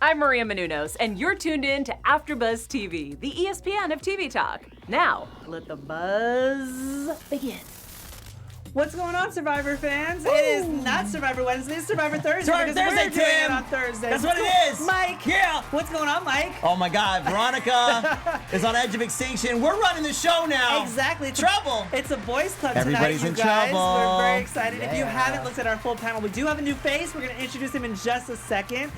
I'm Maria Menounos, and you're tuned in to AfterBuzz TV, the ESPN of TV talk. Now, let the buzz begin. What's going on, Survivor fans? Woo! It is not Survivor Wednesday, it's Survivor Thursday. Survivor Thursday, Tim! On Thursday. That's what it is! Mike! Yeah! What's going on, Mike? Oh my God, Veronica is on edge of extinction. We're running the show now. Exactly. Trouble! It's a boys club Everybody's tonight, you in guys. trouble. We're very excited. Yeah. If you haven't looked at our full panel, we do have a new face. We're going to introduce him in just a second.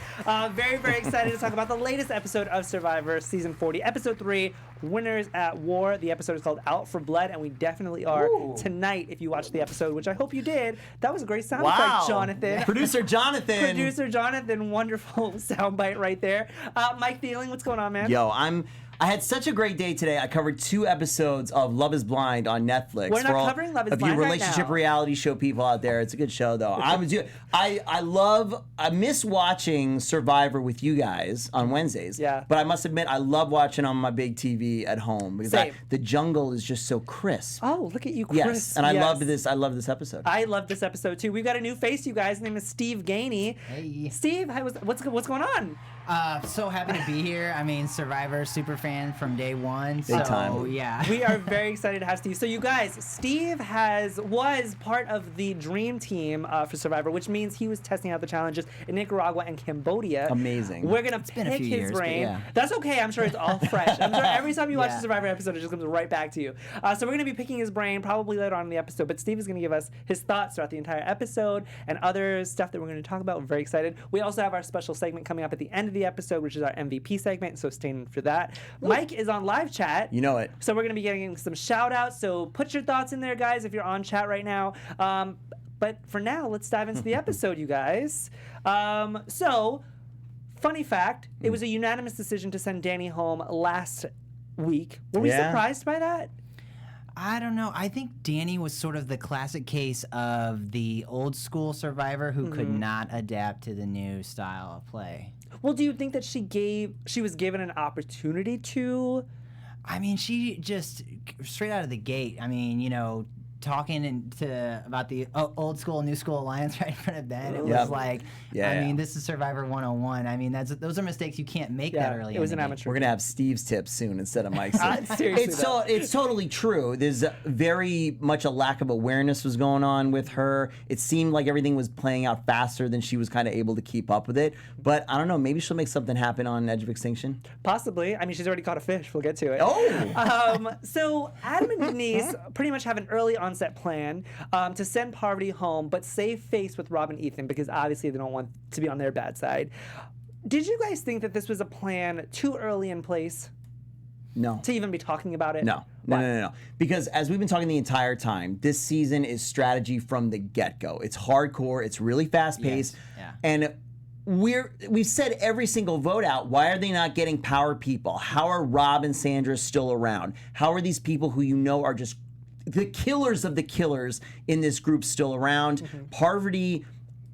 Very, very excited to talk about the latest episode of Survivor, Season 40, Episode 3, Winners at War. The episode is called Out for Blood, and we definitely are tonight if you watched the episode, which I hope you did. That was a great sound effect, Jonathan. Producer Jonathan, wonderful soundbite right there. Mike Thieling, what's going on, man? Yo, I had such a great day today. I covered 2 episodes of Love is Blind on Netflix. We're not covering Love is Blind you right relationship now. reality show people out there, it's a good show though. I miss watching Survivor with you guys on Wednesdays. Yeah. But I must admit, I love watching on my big TV at home because Same. the jungle is just so crisp. Oh, look at you, Chris. Yes, and I love this. I love this episode. I love this episode too. We've got a new face, you guys. His name is Steve Gainey. Hey. Steve, what's going on? So happy to be here. I mean, Survivor super fan from day one. Big time. Yeah. We are very excited to have Steve. So you guys, Steve was part of the dream team for Survivor, which means he was testing out the challenges in Nicaragua and Cambodia. Amazing. We're gonna been a pick few his years, but brain. yeah. That's okay. I'm sure it's all fresh. I'm sure every time you watch Yeah. a Survivor episode, it just comes right back to you. So we're gonna be picking his brain probably later on in the episode. But Steve is gonna give us his thoughts throughout the entire episode and other stuff that we're gonna talk about. We're very excited. We also have our special segment coming up at the end of the episode, which is our MVP segment. So stay tuned for that. Mike is on live chat. You know it. So we're going to be getting some shout outs. So put your thoughts in there, guys, if you're on chat right now. But for now, let's dive into the episode, you guys. So, funny fact, it was a unanimous decision to send Danny home last week. Were we surprised by that? I don't know. I think Danny was sort of the classic case of the old school Survivor who could not adapt to the new style of play. Well, do you think that she was given an opportunity to? I mean, she just straight out of the gate. I mean, talking about the old school, new school alliance right in front of Ben. It was like, I mean, this is Survivor 101. I mean, those are mistakes you can't make that early. It was an amateur. We're gonna have Steve's tips soon instead of Mike's. Seriously, it's totally true. There's very much a lack of awareness was going on with her. It seemed like everything was playing out faster than she was kind of able to keep up with it. But I don't know. Maybe she'll make something happen on Edge of Extinction. Possibly. I mean, she's already caught a fish. We'll get to it. Oh. So Adam and Denise pretty much have an early onset plan to send Parvati home, but save face with Rob and Ethan because obviously they don't want to be on their bad side. Did you guys think that this was a plan too early in place? No. To even be talking about it? No. Because as we've been talking the entire time, this season is strategy from the get-go. It's hardcore. It's really fast-paced. Yes. Yeah. And we've said every single vote out, why are they not getting power people? How are Rob and Sandra still around? How are these people who you know are just the killers of the killers in this group still around? Parvati,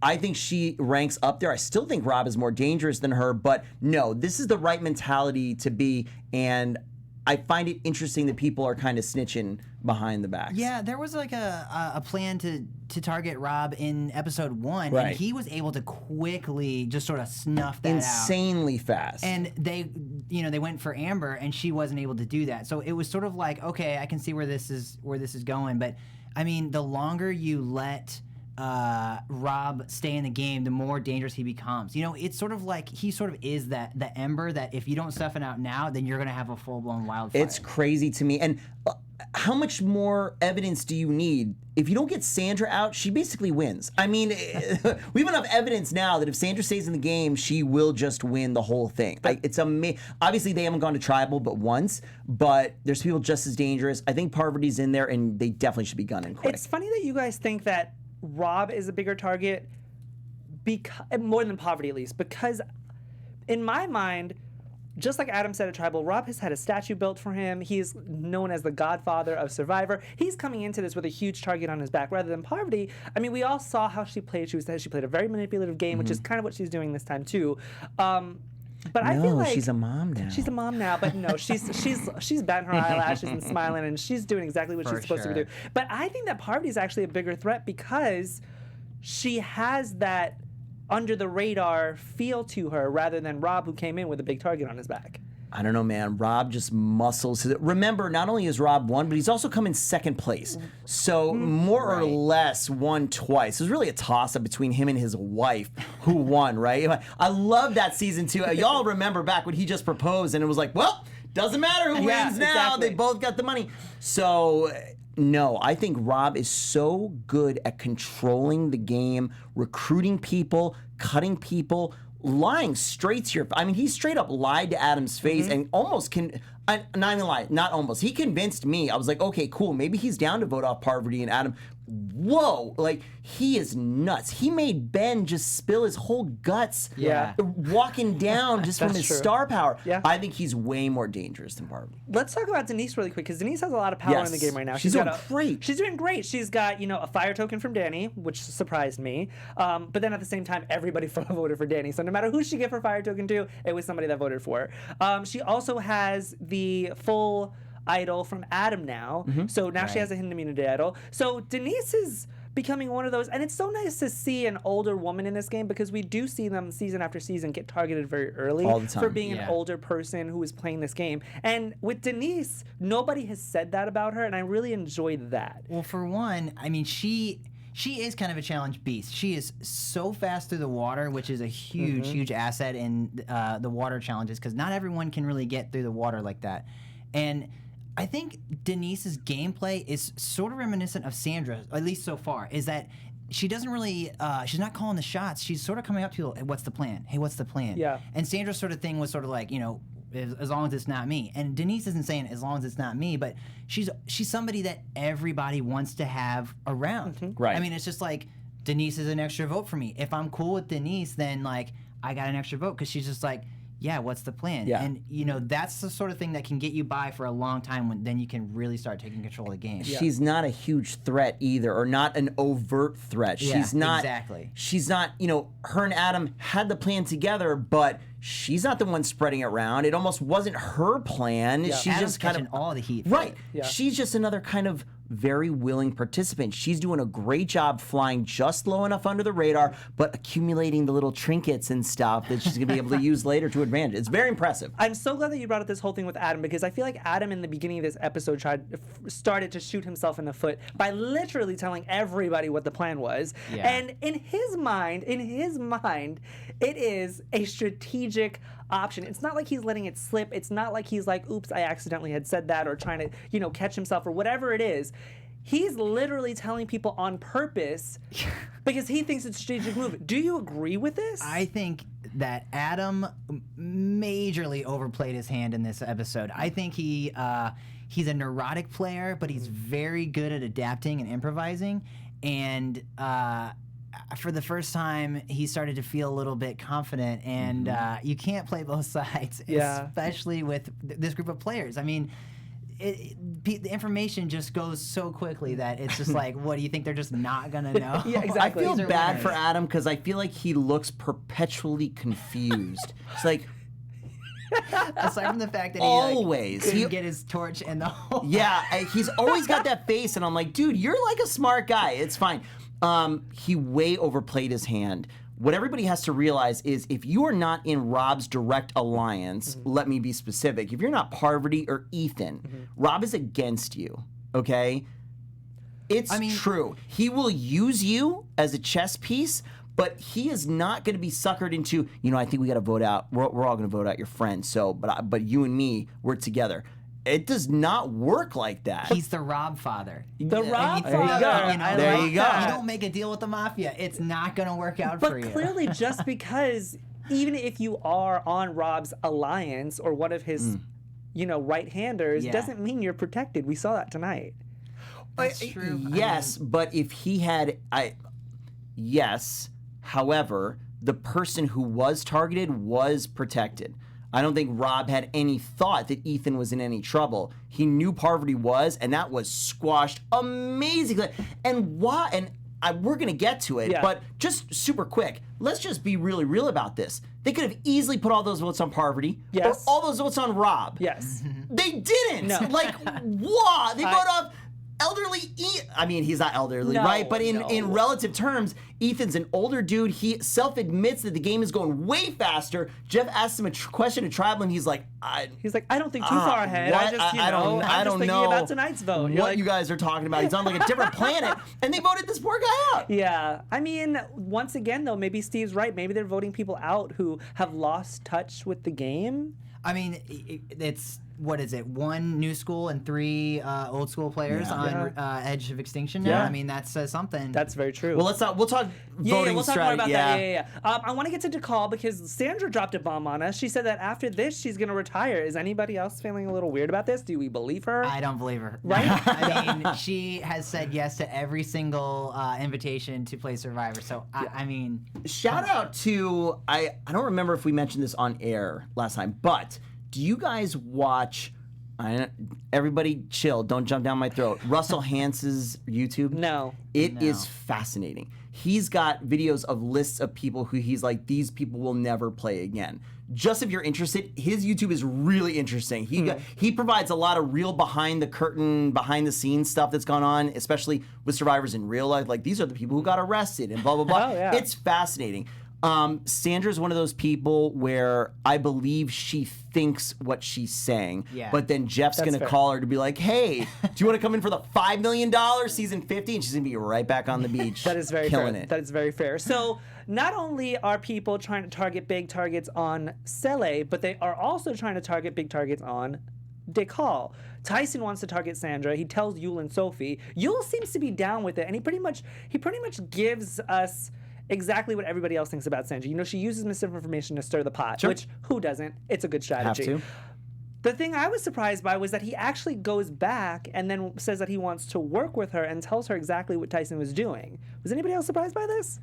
I think she ranks up there. I still think Rob is more dangerous than her, but no, this is the right mentality to be, and I find it interesting that people are kind of snitching behind the backs. Yeah, there was like a plan to target Rob in episode 1, and he was able to quickly just sort of snuff that Insanely fast. And they went for Amber, and she wasn't able to do that. So it was sort of like, okay, I can see where this is going. But I mean, the longer you let Rob stay in the game, the more dangerous he becomes. It's sort of like he sort of is the ember that if you don't stuff it out now, then you're gonna have a full-blown wildfire. It's crazy to me. And how much more evidence do you need? If you don't get Sandra out, she basically wins. I mean, we have enough evidence now that if Sandra stays in the game, she will just win the whole thing. It's amazing. Obviously, they haven't gone to tribal but once, but there's people just as dangerous. I think Parvati's in there, and they definitely should be gunning quick. It's funny that you guys think that Rob is a bigger target, more than Parvati at least, because in my mind, just like Adam said at Tribal, Rob has had a statue built for him. He's known as the godfather of Survivor. He's coming into this with a huge target on his back rather than Parvati. I mean, we all saw how she played. She played a very manipulative game, which is kind of what she's doing this time too. But I feel like she's a mom now. She's a mom now, but no, she's batting her eyelashes and smiling, and she's doing exactly what she's supposed to be doing. But I think that Parvati is actually a bigger threat because she has that under the radar feel to her rather than Rob, who came in with a big target on his back. I don't know, man. Rob just muscles. Remember, not only is Rob won, but he's also come in second place. So more or less won twice. It was really a toss-up between him and his wife who won, right? I love that season 2. Y'all remember back when he just proposed and it was like, well, doesn't matter who wins now. Exactly. They both got the money. So, no, I think Rob is so good at controlling the game, recruiting people, cutting people, lying straight to your... I mean, he straight up lied to Adam's face and almost not even lie, not almost. He convinced me. I was like, okay, cool. Maybe he's down to vote off Parvati and Adam. Whoa, like, he is nuts. He made Ben just spill his whole guts walking down just from his star power. Yeah. I think he's way more dangerous than Parvati. Let's talk about Denise really quick, because Denise has a lot of power in the game right now. She's doing great. She's doing great. She's got, a fire token from Danny, which surprised me. But then at the same time, everybody voted for Danny. So no matter who she gave her fire token to, it was somebody that voted for her. She also has the full idol from Adam now. So now she has a hidden immunity idol. So Denise is becoming one of those, and it's so nice to see an older woman in this game, because we do see them season after season get targeted very early all the time. For being an older person who is playing this game. And with Denise, nobody has said that about her, and I really enjoyed that. Well, for one, I mean, she is kind of a challenge beast. She is so fast through the water, which is a huge, huge asset in the water challenges, because not everyone can really get through the water like that. And I think Denise's gameplay is sort of reminiscent of Sandra's, at least so far, is that she doesn't really, she's not calling the shots. She's sort of coming up to you, hey, what's the plan? Hey, what's the plan? Yeah. And Sandra's sort of thing was sort of like, as long as it's not me. And Denise isn't saying as long as it's not me, but she's somebody that everybody wants to have around. Right. I mean, it's just like, Denise is an extra vote for me. If I'm cool with Denise, then like, I got an extra vote, because she's just like, yeah, what's the plan? Yeah. And, that's the sort of thing that can get you by for a long time, when then you can really start taking control of the game. She's not a huge threat either, or not an overt threat. She's not... Exactly. She's not, her and Adam had the plan together, but she's not the one spreading it around. It almost wasn't her plan. She's Adam's just kind catching of... all the heat. Right. Yeah. She's just another kind of very willing participant. She's doing a great job flying just low enough under the radar, but accumulating the little trinkets and stuff that she's going to be able to use later to advantage. It's very impressive. I'm so glad that you brought up this whole thing with Adam, because I feel like Adam in the beginning of this episode started to shoot himself in the foot by literally telling everybody what the plan was. Yeah. And in his mind, it is a strategic option. It's not like he's letting it slip. It's not like he's like, oops, I accidentally had said that, or trying to, catch himself, or whatever it is. He's literally telling people on purpose because he thinks it's a strategic move. Do you agree with this? I think that Adam majorly overplayed his hand in this episode. I think he's a neurotic player, but he's very good at adapting and improvising. And for the first time, he started to feel a little bit confident. And you can't play both sides, especially with this group of players. I mean, the information just goes so quickly that it's just like, what do you think they're just not gonna know? Yeah, exactly. I feel bad for Adam, because I feel like he looks perpetually confused. It's like, aside from the fact that always he couldn't get his torch in the hole. Yeah, he's always got that face, and I'm like, dude, you're like a smart guy. It's fine. He way overplayed his hand. What everybody has to realize is, if you are not in Rob's direct alliance, let me be specific, if you're not Parvati or Ethan, Rob is against you, okay? It's true. He will use you as a chess piece, but he is not going to be suckered into, I think we got to vote out, we're all going to vote out your friend, so, but you and me, we're together. It does not work like that. He's the Rob father. The Rob There you father. go. There you go. You don't make a deal with the mafia, it's not going to work out for you. But clearly, just because, even if you are on Rob's alliance or one of his, right-handers, doesn't mean you're protected. We saw that tonight. That's true. Yes, but if he had... Yes, however, the person who was targeted was protected. I don't think Rob had any thought that Ethan was in any trouble. He knew Parvati was, and that was squashed amazingly. And why? And we're gonna get to it, but just super quick. Let's just be really real about this. They could have easily put all those votes on Parvati, or all those votes on Rob. Yes. They didn't. No. Like, what? They voted off elderly. I mean, he's not elderly, No, right? But in no. relative terms, Ethan's an older dude. He self-admits that the game is going way faster. Jeff asks him a question to Tribal, and he's like, I don't think too far ahead. what? I just, I don't I'm just thinking know about tonight's vote. You're what like, you guys are talking about. He's on like a different planet, and they voted this poor guy out. yeah. I mean, once again, though, maybe Steve's right. Maybe they're voting people out who have lost touch with the game. I mean, it's what is it? 1 new school and 3 old school players on Edge of Extinction now. Yeah. I mean, that says something. That's very true. Well, we'll talk voting we'll talk strategy. more about that. Yeah. I want to get to DeCall because Sandra dropped a bomb on us. She said that after this, she's going to retire. Is anybody else feeling a little weird about this? Do we believe her? I don't believe her. Right? I mean, she has said yes to every single invitation to play Survivor. So, I mean... Shout out to, I don't remember if we mentioned this on air last time, but do you guys watch, everybody chill, don't jump down my throat, Russell Hance's YouTube? No. It is fascinating. He's got videos of lists of people who he's like, these people will never play again. Just if you're interested, his YouTube is really interesting. He provides a lot of real behind the curtain, behind the scenes stuff that's gone on, especially with survivors in real life. Like, these are the people who got arrested and blah, blah, blah. Oh, yeah. It's fascinating. Sandra's one of those people where I believe she thinks what she's saying, but then Jeff's going to fair. call her to be like, hey, do you want to come in for the $5 million season 50? And she's going to be right back on the beach. That is very killing fair. it. That is very fair. So not only are people trying to target big targets on Sele, but they are also trying to target big targets on DeCall. Tyson wants to target Sandra. He tells Yul and Sophie. Yul seems to be down with it, and he pretty much gives us exactly what everybody else thinks about Sandra. You know, she uses misinformation to stir the pot, which who doesn't? It's a good strategy. Have to. The thing I was surprised by was that he actually goes back and then says that he wants to work with her and tells her exactly what Tyson was doing. Was anybody else surprised by this?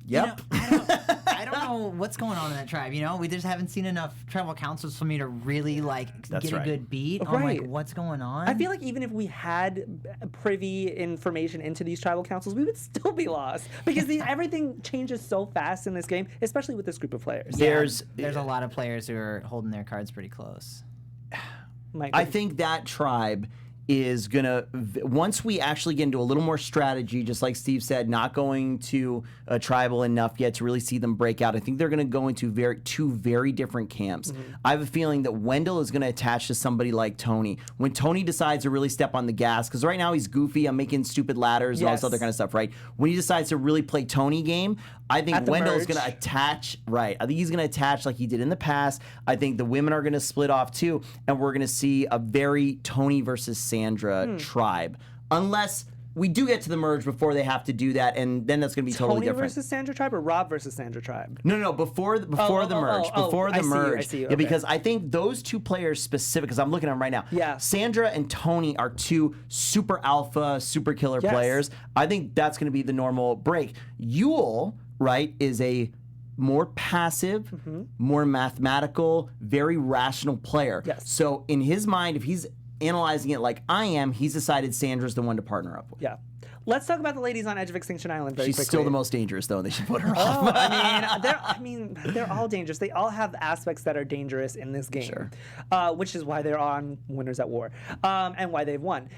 Yep. You know, I don't know what's going on in that tribe. You know, we just haven't seen enough tribal councils for me to really get a good beat on like what's going on. I feel like even if we had privy information into these tribal councils, we would still be lost because everything changes so fast in this game, especially with this group of players. There's a lot of players who are holding their cards pretty close. I think that tribe is gonna, once we actually get into a little more strategy, just like Steve said, not going to tribal enough yet to really see them break out. I think they're gonna go into two very different camps. I have a feeling that Wendell is gonna attach to somebody like Tony. When Tony decides to really step on the gas, because right now he's goofy, I'm making stupid ladders and all this other kind of stuff, right? When he decides to really play Tony game, I think Wendell's gonna attach, I think he's gonna attach like he did in the past. I think the women are gonna split off too, and we're gonna see a very Tony versus Sandra tribe. Unless we do get to the merge before they have to do that, and then that's going to be totally different. Tony versus Sandra tribe or Rob versus Sandra tribe? No, before the merge. Before the merge. I see you. Yeah, because I think those two players specific, because I'm looking at them right now. Yeah. Sandra and Tony are two super alpha, super killer players. I think that's going to be the normal break. Yul, right, is a more passive, more mathematical, very rational player. Yes. So in his mind, if he's analyzing it like I am, he's decided Sandra's the one to partner up with. Yeah. Let's talk about the ladies on Edge of Extinction Island very quickly. She's still the most dangerous, though, and they should put her off. They're all dangerous. They all have aspects that are dangerous in this game, which is why they're on Winners at War, and why they've won.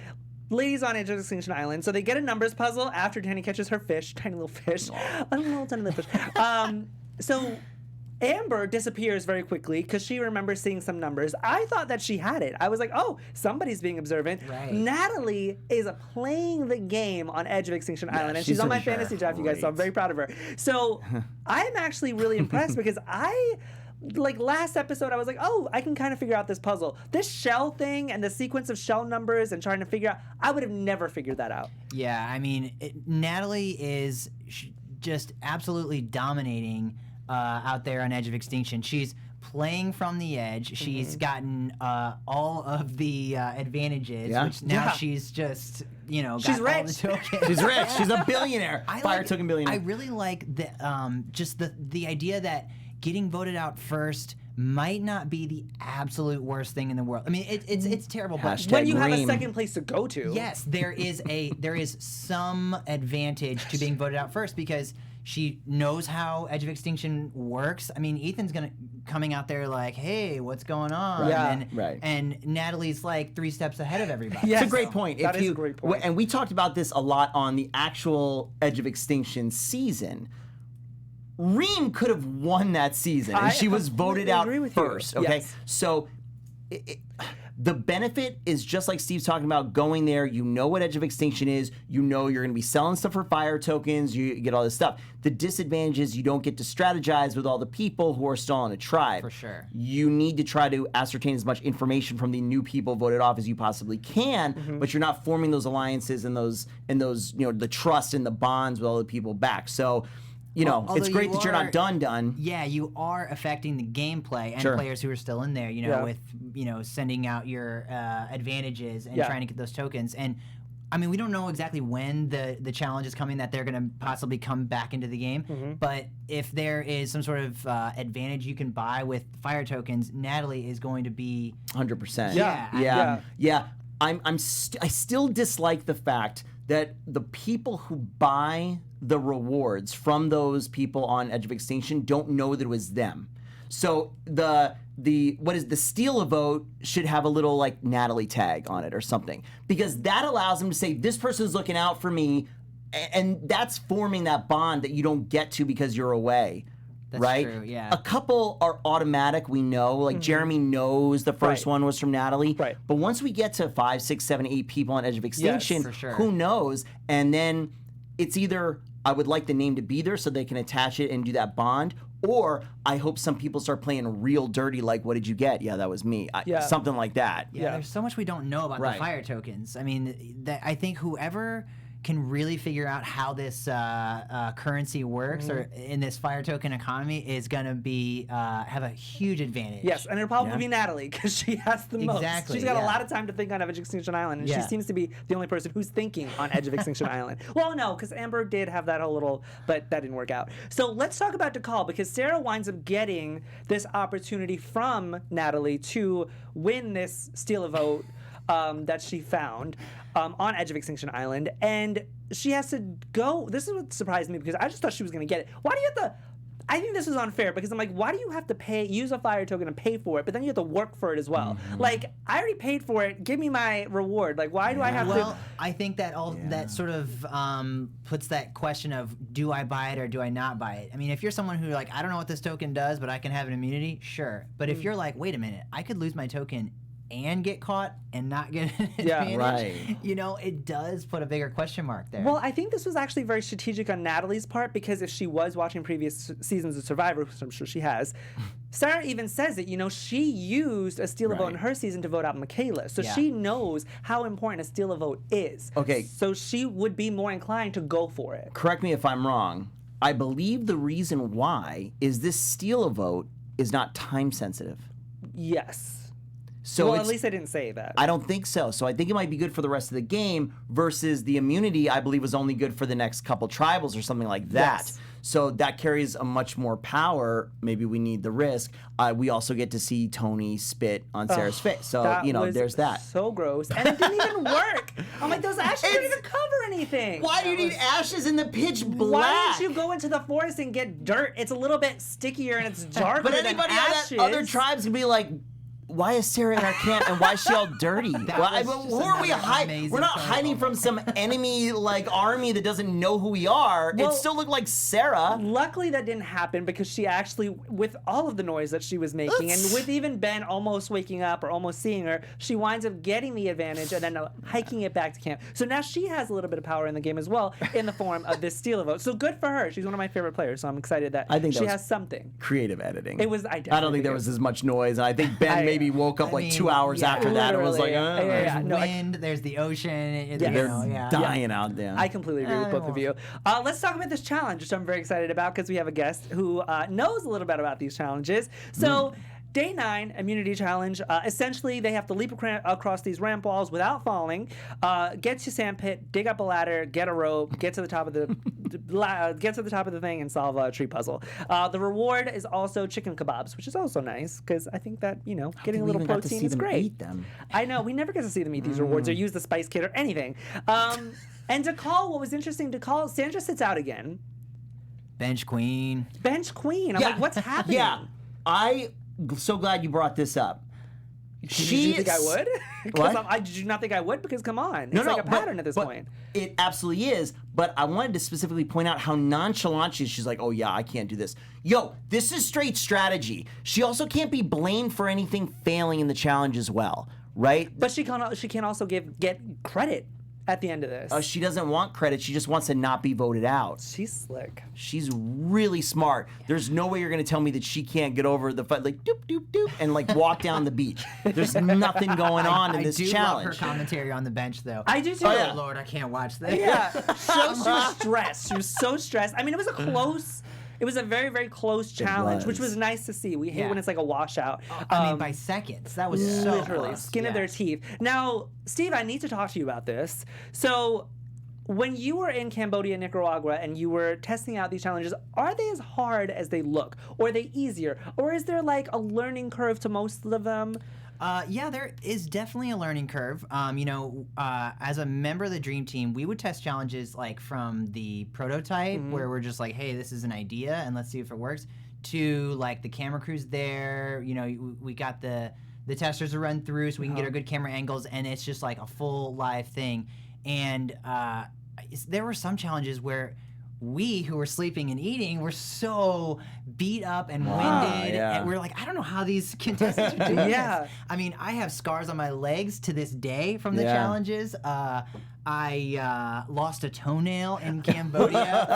Ladies on Edge of Extinction Island. So they get a numbers puzzle after Danny catches her fish, tiny little fish, a little tiny little fish. So Amber disappears very quickly because she remembers seeing some numbers. I thought that she had it. I was like, oh, somebody's being observant. Right. Natalie is playing the game on Edge of Extinction Island, and she's on my fantasy draft, you guys, so I'm very proud of her. So I'm actually really impressed because last episode, I was like, oh, I can kind of figure out this puzzle. This shell thing and the sequence of shell numbers and trying to figure out, I would have never figured that out. Yeah, I mean, Natalie is just absolutely dominating out there on Edge of Extinction. She's playing from the edge. She's gotten all of the advantages, which now she's just, got she's all rich. the tokens. She's rich. She's a billionaire. Fire token billionaire. I really like the just the idea that getting voted out first might not be the absolute worst thing in the world. I mean, it's terrible, but Hashtag When you have a Ream. second place to go to. yes, there is some advantage to being voted out first because she knows how Edge of Extinction works. I mean, Ethan's coming out there like, "Hey, what's going on?" Yeah. And, Right. and Natalie's like 3 steps ahead of everybody. Yes. It's a great point. That is a great point. And we talked about this a lot on the actual Edge of Extinction season. Reem could have won that season, and she was voted completely out agree with you. first. Okay, Yes. so the benefit is just like Steve's talking about. Going there, you know what Edge of Extinction is. You know you're going to be selling stuff for fire tokens. You get all this stuff. The disadvantage is you don't get to strategize with all the people who are still on a tribe. For sure. You need to try to ascertain as much information from the new people voted off as you possibly can, but you're not forming those alliances and those the trust and the bonds with all the people back. So, it's Although great you that you're are- not done. Yeah, you are affecting the gameplay and Sure. players who are still in there, Yeah. with, sending out your advantages and Yeah. trying to get those tokens. And I mean, we don't know exactly when the challenge is coming that they're going to possibly come back into the game. But if there is some sort of advantage you can buy with fire tokens, Natalie is going to be 100%. Yeah. Yeah. I still dislike the fact that the people who buy the rewards from those people on Edge of Extinction don't know that it was them. So the steal a vote should have a little like Natalie tag on it or something, because that allows them to say this person's looking out for me, and that's forming that bond that you don't get to because you're away. That's right? true, yeah. A couple are automatic, we know. Like Jeremy knows the first Right. one was from Natalie. Right. But once we get to 5, 6, 7, 8 people on Edge of Extinction, for sure. who knows? And then it's either I would like the name to be there so they can attach it and do that bond, or I hope some people start playing real dirty, like, what did you get? Yeah, that was me. Yeah. Something like that. Yeah, there's so much we don't know about Right. the fire tokens. I mean, I think whoever can really figure out how this currency works or in this fire token economy is going to be have a huge advantage. Yes, and it'll probably Yeah. be Natalie because she has the most. Exactly, She's got a yeah. lot of time to think on Edge of Extinction Island, and she Yeah. seems to be the only person who's thinking on Edge of Extinction Island. Well, no, because Amber did have that whole little, but that didn't work out. So let's talk about DeCall, because Sarah winds up getting this opportunity from Natalie to win this steal a vote that she found on Edge of Extinction Island, and she has to go. This is what surprised me, because I just thought she was going to get it. Why do you have to? I think this is unfair, because I'm like, why do you have to use a fire token and pay for it, but then you have to work for it as well? Like, I already paid for it. Give me my reward. Like, why do I have Well, to? I think that that sort of puts that question of, do I buy it or do I not buy it? I mean, if you're someone who like, I don't know what this token does, but I can have an immunity, sure. But if you're like, wait a minute, I could lose my token and get caught and not get an Yeah, advantage, right. it does put a bigger question mark there. Well, I think this was actually very strategic on Natalie's part, because if she was watching previous seasons of Survivor, which I'm sure she has, Sarah even says it, she used a steal a vote in Right. her season to vote out Michaela. So Yeah. she knows how important a steal a vote is. Okay. So she would be more inclined to go for it. Correct me if I'm wrong. I believe the reason why is this steal a vote is not time sensitive. Yes. So well, it's, at least I didn't say that. I don't think so. So I think it might be good for the rest of the game versus the immunity, I believe, was only good for the next couple tribals or something like that. Yes. So that carries a much more power. Maybe we need the risk. We also get to see Tony spit on Sarah's face. So, That was there's that. so gross. And it didn't even work. I'm like, those ashes didn't even cover anything. Why do you need ashes in the pitch black? Why don't you go into the forest and get dirt? It's a little bit stickier and it's darker But than anybody on ashes. that other tribes can be like, why is Sarah in our camp and why is she all dirty? That Well, was but just who are we another hiding? amazing We're not photo. hiding from some enemy army that doesn't know who we are. Well, it still looked like Sarah. Luckily that didn't happen, because she actually, with all of the noise that she was making, and with even Ben almost waking up or almost seeing her, she winds up getting the advantage and then hiking it back to camp. So now she has a little bit of power in the game as well, in the form of this steal a vote. So good for her. She's one of my favorite players, so I'm excited that I think that she was has something. Creative editing. It was. I don't think there was as much noise. And I think Ben I- maybe woke up I like mean, 2 hours yeah. after that and was like, Literally, yeah. There's No, wind, there's the ocean. they're yeah. dying out there. I completely agree with both of you. Let's talk about this challenge, which I'm very excited about, because we have a guest who knows a little bit about these challenges. So Day 9, immunity challenge. Essentially, they have to leap across these ramp walls without falling, get to sandpit, dig up a ladder, get a rope, get to the top of the thing, and solve a tree puzzle. The reward is also chicken kebabs, which is also nice because I think that getting a little protein is great. Eat them. I know we never get to see them eat these rewards or use the spice kit or anything. And to call, what was interesting to call, Sandra sits out again. Bench queen. Bench queen. I'm like, what's happening? Yeah, so glad you brought this up. Did you think I would? What? Did you not think I would? Because come on, it's like a pattern at this point. It absolutely is. But I wanted to specifically point out how nonchalant she is. She's like, "Oh yeah, I can't do this." Yo, this is straight strategy. She also can't be blamed for anything failing in the challenge as well, right? But she can also get credit at the end of this. She doesn't want credit. She just wants to not be voted out. She's slick. She's really smart. There's no way you're going to tell me that she can't get over the fight, like doop doop doop, and like walk down the beach. There's nothing going on in this challenge. I do love her commentary on the bench, though. I do too. Oh, yeah. Lord, I can't watch that. Yeah. She was stressed. She was so stressed. I mean, it was a very, very close challenge, which was nice to see. We hate when it's like a washout. I mean, by seconds. That was so literally close. skin of their teeth. Now, Steve, I need to talk to you about this. So, when you were in Cambodia, Nicaragua, and you were testing out these challenges, are they as hard as they look? Or are they easier? Or is there like a learning curve to most of them? Yeah, there is definitely a learning curve. As a member of the Dream Team, we would test challenges like from the prototype, where we're just like, hey, this is an idea, and let's see if it works, to like the camera crews there. We got the testers to run through so we can get our good camera angles, and it's just like a full live thing. And there were some challenges where we who were sleeping and eating were so beat up and winded, and we're like, I don't know how these contestants are doing this. I mean, I have scars on my legs to this day from the challenges. I lost a toenail in Cambodia.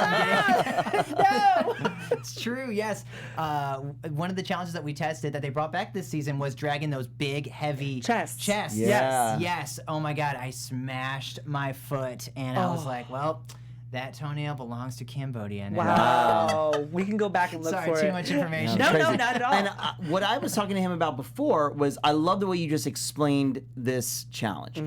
No! It's true, yes. One of the challenges that we tested that they brought back this season was dragging those big, heavy chests. Yeah. Yes. Oh my God, I smashed my foot, and I was like, well, that toenail belongs to Cambodia now. Wow. We can go back and look for it. Sorry, too much information. No, not at all. And what I was talking to him about before was I love the way you just explained this challenge.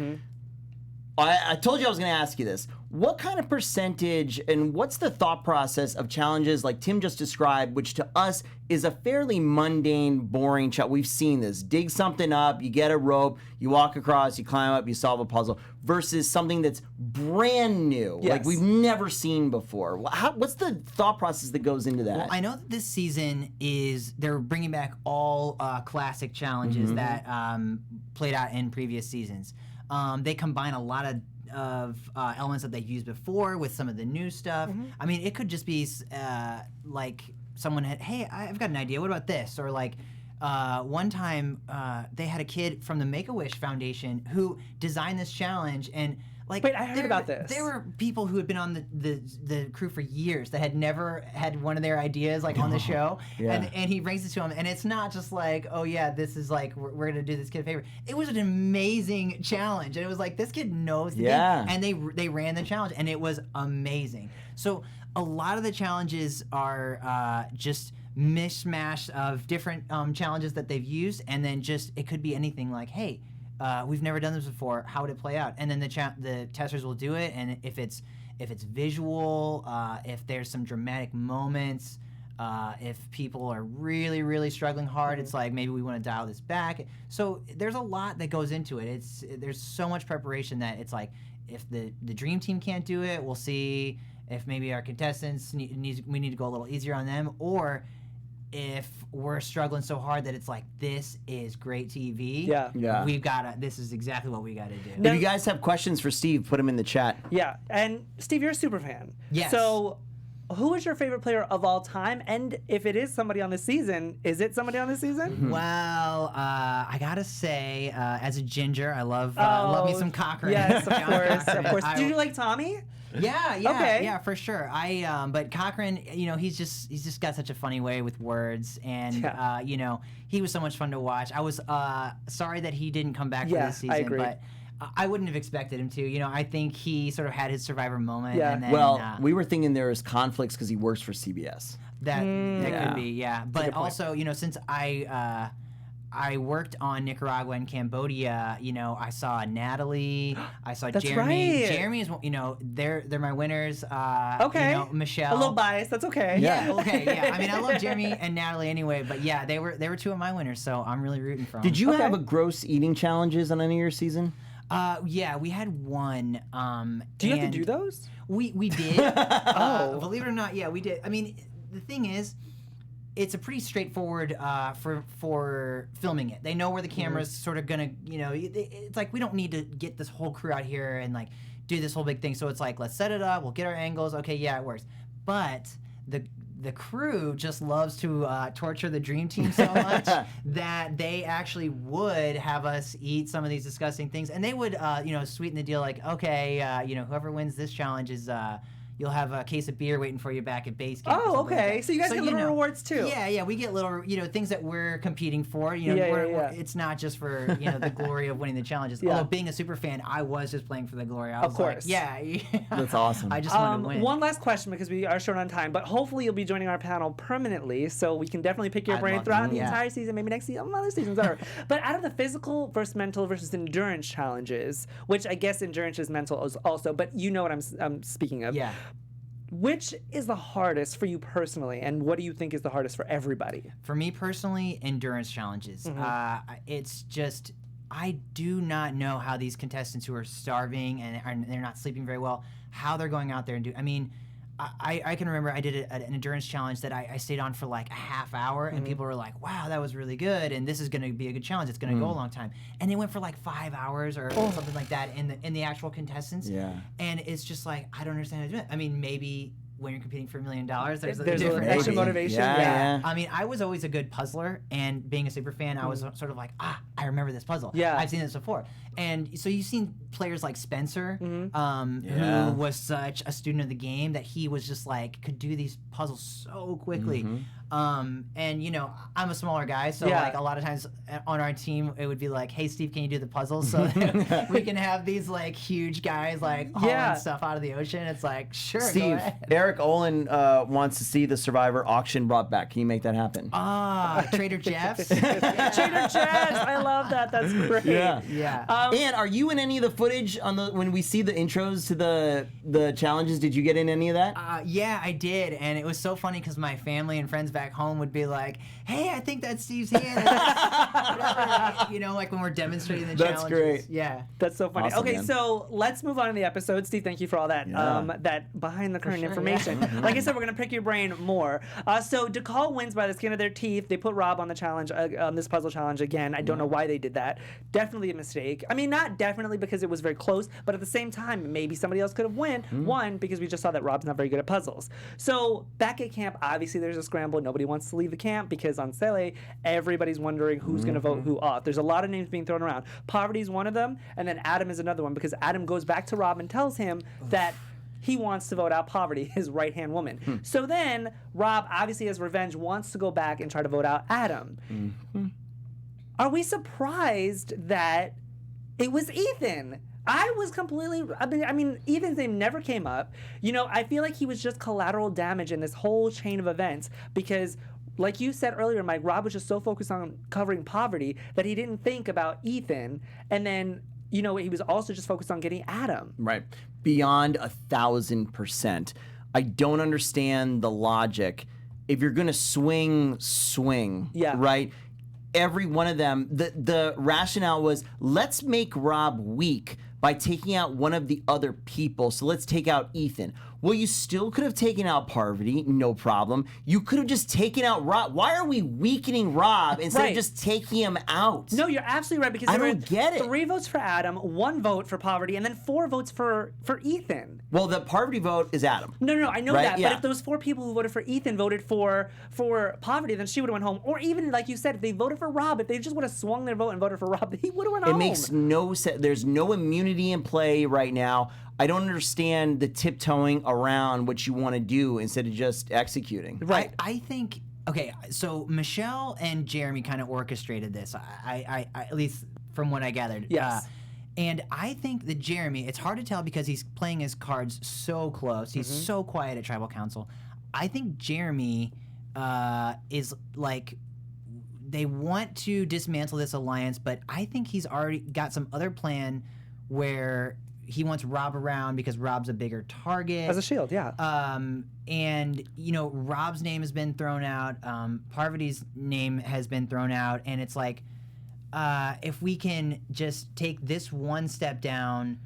I told you I was going to ask you this. What kind of percentage and what's the thought process of challenges like Tim just described, which to us is a fairly mundane, boring challenge? We've seen this. Dig something up, you get a rope, you walk across, you climb up, you solve a puzzle, versus something that's brand new, like we've never seen before. What's the thought process that goes into that? Well, I know that this season they're bringing back all classic challenges that played out in previous seasons. They combine a lot of elements that they've used before with some of the new stuff. I mean, it could just be like someone hey, I've got an idea. What about this? Or like one time they had a kid from the Make-A-Wish Foundation who designed this challenge, and like, wait, I heard about this. There were people who had been on the crew for years that had never had one of their ideas like on the show, and he brings it to them, and it's not just like, oh yeah, this is like we're gonna do this kid a favor. It was an amazing challenge, and it was like this kid knows the game, and they ran the challenge, and it was amazing. So a lot of the challenges are just mishmash of different challenges that they've used, and then just it could be anything like, hey, we've never done this before. How would it play out? And then the testers will do it. And if it's visual, if there's some dramatic moments, if people are really, really struggling hard, it's like maybe we want to dial this back. So there's a lot that goes into it. There's so much preparation that it's like if the Dream Team can't do it, we'll see if maybe our contestants we need to go a little easier on them, or if we're struggling so hard that it's like, this is great TV. We've gotta, this is exactly what we gotta do. If you guys have questions for Steve, put them in the chat. Yeah, and Steve, you're a super fan. Yes. So who is your favorite player of all time? And if it is somebody on this season, is it somebody on this season? Well, I gotta say, as a ginger, I love me some Cochran. Yes, of course. Did you like Tommy? Yeah, for sure. But Cochran, he's just got such a funny way with words, and he was so much fun to watch. I was sorry that he didn't come back for this season, I agree. But I wouldn't have expected him to. I think he sort of had his Survivor moment. Yeah. And then, well, we were thinking there was conflicts because he works for CBS. That could be, yeah. But also, since I I worked on Nicaragua and Cambodia. You know, I saw Natalie. I saw That's Jeremy. right. Jeremy is, you know, they're my winners. Okay. You know, Michelle. A little biased. That's okay. Yeah. Okay. Yeah. I mean, I love Jeremy and Natalie anyway, but yeah, they were two of my winners, so I'm really rooting for them. Did you have a gross eating challenges on any of your season? Yeah, we had one. Do you have to and do those? We did. Believe it or not, yeah, we did. I mean, the thing is, it's a pretty straightforward for filming it. They know where the camera's sort of gonna, you know, it's like we don't need to get this whole crew out here and like do this whole big thing. So it's like, let's set it up, we'll get our angles, okay, yeah, it works. But the crew just loves to torture the dream team so much that they actually would have us eat some of these disgusting things, and they would, you know, sweeten the deal like, okay, you know, whoever wins this challenge is. You'll have a case of beer waiting for you back at base camp. Oh, okay. Like so you guys get little rewards too. Yeah, we get little, you know, things that we're competing for. You know, Yeah. it's not just for, you know, the glory of winning the challenges. Yeah. Although being a super fan, I was just playing for the glory. I was Of course. like, yeah. That's awesome. I just wanted to win. One last question because we are short on time, but hopefully you'll be joining our panel permanently, so we can definitely pick your I'd brain love to, throughout the yeah. entire season, maybe next season, other seasons, whatever. But out of the physical versus mental versus endurance challenges, which I guess endurance is mental also, but you know what I'm speaking of. Yeah. Which is the hardest for you personally, and what do you think is the hardest for everybody? For me personally, endurance challenges. It's just, I do not know how these contestants who are starving and they're not sleeping very well, how they're going out there and do. I mean, I can remember I did an endurance challenge that I stayed on for like a half hour, and people were like, wow, that was really good, and this is going to be a good challenge. It's going to go a long time. And they went for like 5 hours or something like that in the actual contestants. Yeah. And it's just like, I don't understand how to do it. I mean, maybe when you're competing for $1 million, there's a There's different extra maybe. motivation. Yeah. I mean, I was always a good puzzler, and being a super fan, I was sort of like, I remember this puzzle. Yeah. I've seen this before. And so you've seen players like Spencer, Yeah. who was such a student of the game that he was just like, could do these puzzles so quickly. And, you know, I'm a smaller guy, so Yeah. like a lot of times on our team, it would be like, hey, Steve, can you do the puzzles so that we can have these like huge guys like hauling stuff out of the ocean? It's like, sure, go Steve, ahead. Eric Olin wants to see the Survivor auction brought back. Can you make that happen? Trader Jeff's. Trader Jeff's, I love that. That's great. Yeah. Yeah. And are you in any of the footage on when we see the intros to the challenges? Did you get in any of that? Yeah, I did, and it was so funny because my family and friends back home would be like, "Hey, I think that's Steve's hand." Whatever, you know, like when we're demonstrating the That's challenges. great. Yeah. That's so funny. Awesome, okay, man. so let's move on to the episode. Steve, thank you for all that that behind the curtain sure, information. Like I said, we're gonna pick your brain more. So DeCall wins by the skin of their teeth. They put Rob on the challenge, on this puzzle challenge again. I don't know why they did that. Definitely a mistake. I mean, not definitely because it was very close, but at the same time, maybe somebody else could have won because we just saw that Rob's not very good at puzzles. So back at camp, obviously there's a scramble. Nobody wants to leave the camp because on Sele, everybody's wondering who's going to vote who off. There's a lot of names being thrown around. Parvati's one of them, and then Adam is another one because Adam goes back to Rob and tells him that he wants to vote out Parvati, his right-hand woman. So then Rob, obviously as revenge, wants to go back and try to vote out Adam. Are we surprised that it was Ethan? I was completely, I mean, Ethan's name never came up. You know, I feel like he was just collateral damage in this whole chain of events because, like you said earlier, Mike, Rob was just so focused on covering Parvati that he didn't think about Ethan. And then, you know, he was also just focused on getting Adam. Right. Beyond 1,000%. I don't understand the logic. If you're going to swing. Yeah. Right? Every one of them, the rationale was, let's make Rob weak by taking out one of the other people. So let's take out Ethan. Well, you still could have taken out Parvati, no problem. You could have just taken out Rob. Why are we weakening Rob instead of just taking him out? No, you're absolutely right because I there were don't get it. 3 votes for Adam, 1 vote for Parvati, and then 4 votes for Ethan. Well, the Parvati vote is Adam. No, I know Right? that. Yeah. But if those 4 people who voted for Ethan voted for Parvati, then she would have went home. Or even, like you said, if they voted for Rob, if they just would have swung their vote and voted for Rob, he would have went home. It makes no sense. There's no immunity in play right now. I don't understand the tiptoeing around what you want to do instead of just executing. Right. I think, okay, so Michelle and Jeremy kind of orchestrated this. I at least from what I gathered. Yes. And I think that Jeremy, it's hard to tell because he's playing his cards so close. He's so quiet at Tribal Council. I think Jeremy is like they want to dismantle this alliance, but I think he's already got some other plan where he wants Rob around because Rob's a bigger target. As a shield, yeah. And, you know, Rob's name has been thrown out. Parvati's name has been thrown out. And it's like, if we can just take this one step down,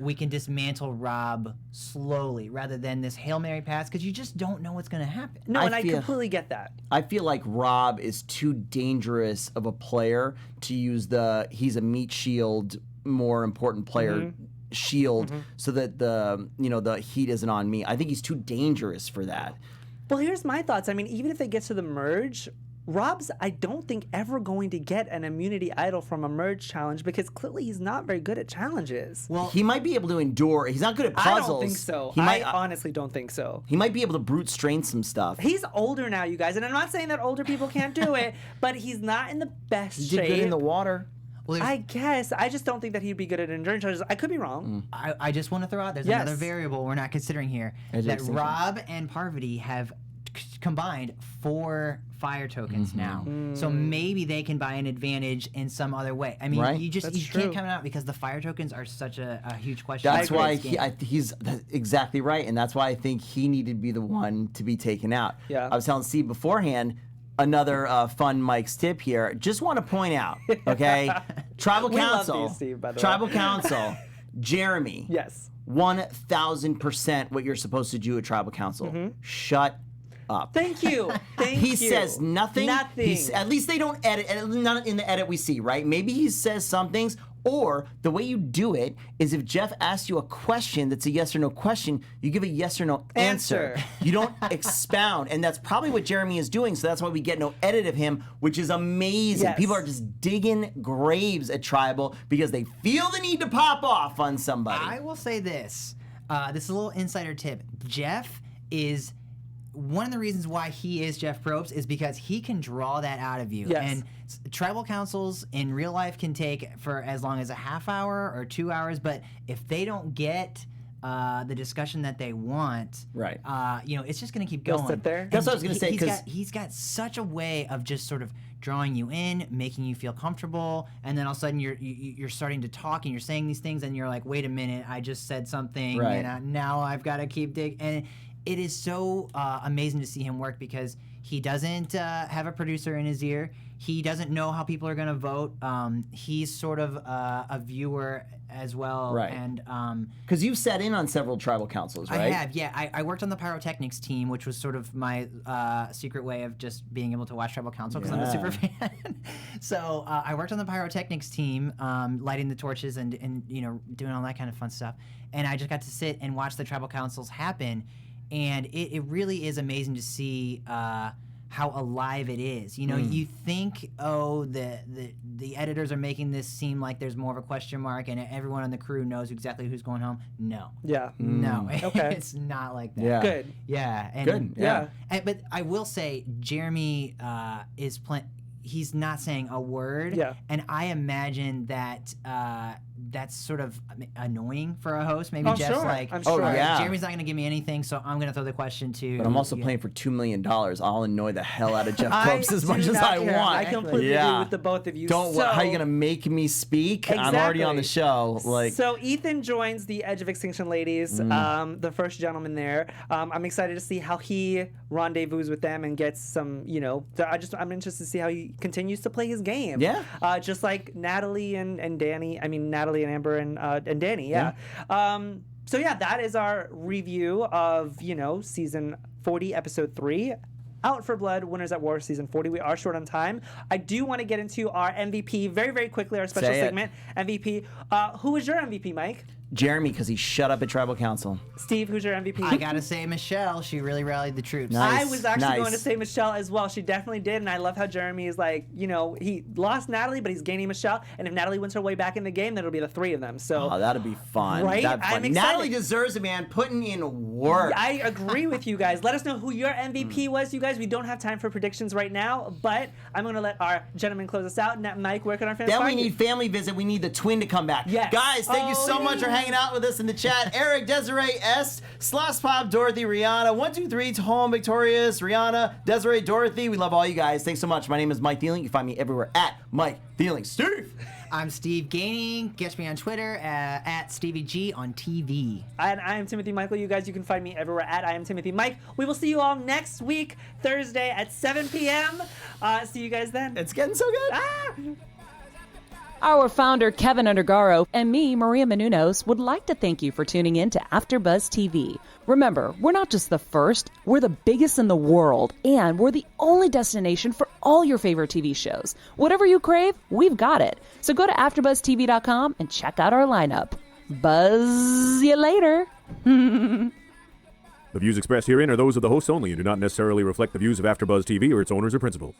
we can dismantle Rob slowly rather than this Hail Mary pass, because you just don't know what's going to happen. No, and I completely get that. I feel like Rob is too dangerous of a player to use he's a meat shield, more important player shield, so that the heat isn't on me. I think he's too dangerous for that. Well, here's my thoughts. I mean, even if they get to the merge, Rob's, I don't think, ever going to get an immunity idol from a merge challenge, because clearly he's not very good at challenges. Well, he might be able to endure. He's not good at puzzles. I don't think so. I honestly don't think so. He might be able to brute strain some stuff. He's older now, you guys, and I'm not saying that older people can't do it, but he's not in the best shape. He did good in the water. Well, I guess. I just don't think that he'd be good at endurance challenges. I could be wrong. I just want to throw out, there's another variable we're not considering here, that Rob and Parvati have combined 4 fire tokens now. So maybe they can buy an advantage in some other way. I mean, you can't count it out because the fire tokens are such a huge question. That's why he's exactly right, and that's why I think he needed to be the one to be taken out. Yeah. I was telling Steve beforehand, another fun Mike's tip here. Just want to point out, okay? Tribal Council. Love these, Steve, by the Tribal way. Council. Jeremy. Yes. 1000% what you're supposed to do at Tribal Council. Shut up. Thank you. He says nothing. Nothing. At least they don't edit. Not in the edit we see, right? Maybe he says some things. Or the way you do it is if Jeff asks you a question that's a yes or no question, you give a yes or no answer. You don't expound. And that's probably what Jeremy is doing. So that's why we get no edit of him, which is amazing. Yes. People are just digging graves at Tribal because they feel the need to pop off on somebody. I will say this. This is a little insider tip. Jeff is... One of the reasons why he is Jeff Probst is because he can draw that out of you. Yes. And tribal councils in real life can take for as long as a half hour or 2 hours, but if they don't get the discussion that they want, Right. It's just going to keep They'll going. sit there. That's what I was going to say, because he's got such a way of just sort of drawing you in, making you feel comfortable, and then all of a sudden you're starting to talk and you're saying these things, and you're like, wait a minute, I just said something, Right. and now I've got to keep digging. And it is so amazing to see him work because he doesn't have a producer in his ear. He doesn't know how people are going to vote. He's sort of a viewer as well. Right. And because you've sat in on several Tribal Councils, right? I have, yeah. I worked on the pyrotechnics team, which was sort of my secret way of just being able to watch Tribal Council because I'm a super fan. So I worked on the pyrotechnics team, lighting the torches and doing all that kind of fun stuff. And I just got to sit and watch the Tribal Councils happen. And it really is amazing to see how alive it is. You think, the editors are making this seem like there's more of a question mark and everyone on the crew knows exactly who's going home. No. Yeah. No. Okay. It's not like that. Yeah. Good. Yeah. And, Good. Yeah. But I will say, Jeremy is he's not saying a word. Yeah. And I imagine that that's sort of annoying for a host. Maybe Jeff's sure. like, I'm sure. Oh, yeah. Jeremy's not going to give me anything, so I'm going to throw the question to... But I'm also playing for $2 million. I'll annoy the hell out of Jeff Probst as much do as not I care. want. I completely agree with the both of you. Don't. So, How are you gonna make me speak? I'm already on the show. So Ethan joins the Edge of Extinction ladies, the first gentleman there. I'm excited to see how he rendezvous with them and gets some. I'm interested to see how he continues to play his game. Yeah. Just like Natalie and Danny. I mean Natalie and Amber and Danny. Yeah. So yeah, that is our review of season 40, episode 3. Out for Blood, Winners at War, season 40. We are short on time. I do want to get into our MVP very, very quickly, our special segment. MVP. Who is your MVP, Mike? Jeremy, because he shut up at Tribal Council. Steve, who's your MVP? I gotta say, Michelle, she really rallied the troops. Nice. I was actually going to say Michelle as well. She definitely did, and I love how Jeremy is like, he lost Natalie, but he's gaining Michelle, and if Natalie wins her way back in the game, then it'll be the 3 of them. So that'd be fun. Right? That'd be fun. I'm excited. Natalie deserves it, man. Putting in work. I agree with you guys. Let us know who your MVP was, you guys. We don't have time for predictions right now, but I'm going to let our gentlemen close us out. Mike, where can our fans Then find we you? need Family Visit. We need the twin to come back. Yes. Guys, thank you so much for having hanging out with us in the chat. Eric, Desiree, Est, Sloss Pop, Dorothy, Rihanna, 123, Home, Victorious, Rihanna, Desiree, Dorothy. We love all you guys. Thanks so much. My name is Mike Thieling. You can find me everywhere at Mike Thieling. Steve! I'm Steve Gaining. Catch me on Twitter at Stevie G on TV. And I am Timothy Michael. You guys, you can find me everywhere at I am Timothy Mike. We will see you all next week, Thursday at 7 p.m. See you guys then. It's getting so good. Ah! Our founder, Keven Undergaro, and me, Maria Menounos, would like to thank you for tuning in to AfterBuzz TV. Remember, we're not just the first, we're the biggest in the world, and we're the only destination for all your favorite TV shows. Whatever you crave, we've got it. So go to AfterBuzzTV.com and check out our lineup. Buzz you later. The views expressed herein are those of the hosts only and do not necessarily reflect the views of AfterBuzz TV or its owners or principals.